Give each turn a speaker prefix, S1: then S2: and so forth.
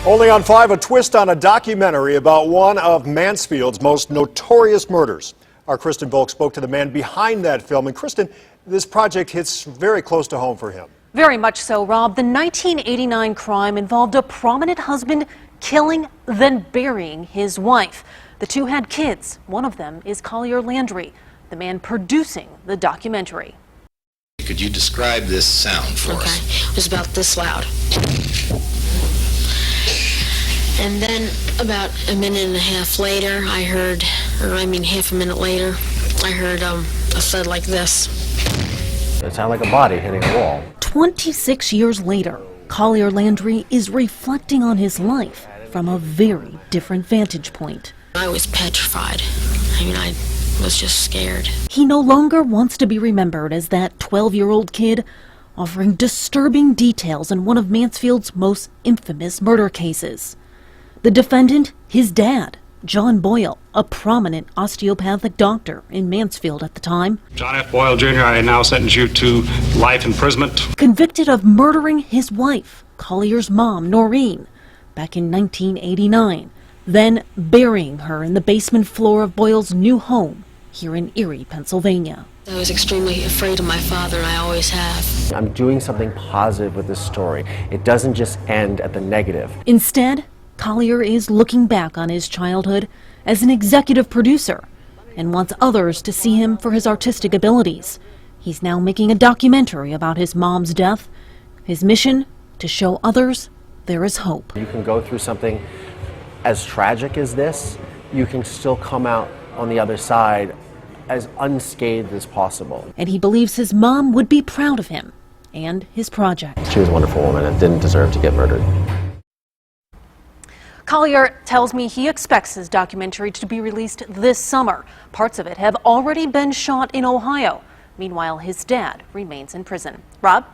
S1: Only on 5, a twist on a documentary about one of Mansfield's most notorious murders. Our Kristen Volk spoke to the man behind that film. And Kristen, this project hits very close to home for him.
S2: Very much so, Rob. The 1989 crime involved a prominent husband killing, then burying his wife. The two had kids. One of them is Collier Landry, the man producing the documentary.
S3: Could you describe this sound for us?
S4: Okay, it was about this loud. And then about a minute and a half later, I heard, half a minute later, I heard a thud like this.
S5: It sounded like a body hitting a wall.
S2: 26 years later, Collier Landry is reflecting on his life from a very different vantage point.
S4: I was petrified. I was just scared.
S2: He no longer wants to be remembered as that 12-year-old kid offering disturbing details in one of Mansfield's most infamous murder cases. The defendant, his dad, John Boyle, a prominent osteopathic doctor in Mansfield at the time.
S6: John F. Boyle, Jr., I now sentence you to life imprisonment.
S2: Convicted of murdering his wife, Collier's mom, Noreen, back in 1989, then burying her in the basement floor of Boyle's new home here in Erie, Pennsylvania.
S4: I was extremely afraid of my father, and I always have.
S5: I'm doing something positive with this story. It doesn't just end at the negative.
S2: Instead, Collier is looking back on his childhood as an executive producer and wants others to see him for his artistic abilities. He's now making a documentary about his mom's death. His mission, to show others there is hope.
S5: You can go through something as tragic as this, you can still come out on the other side as unscathed as possible.
S2: And he believes his mom would be proud of him and his project.
S5: She was a wonderful woman and didn't deserve to get murdered.
S2: Collier tells me he expects his documentary to be released this summer. Parts of it have already been shot in Ohio. Meanwhile, his dad remains in prison. Rob?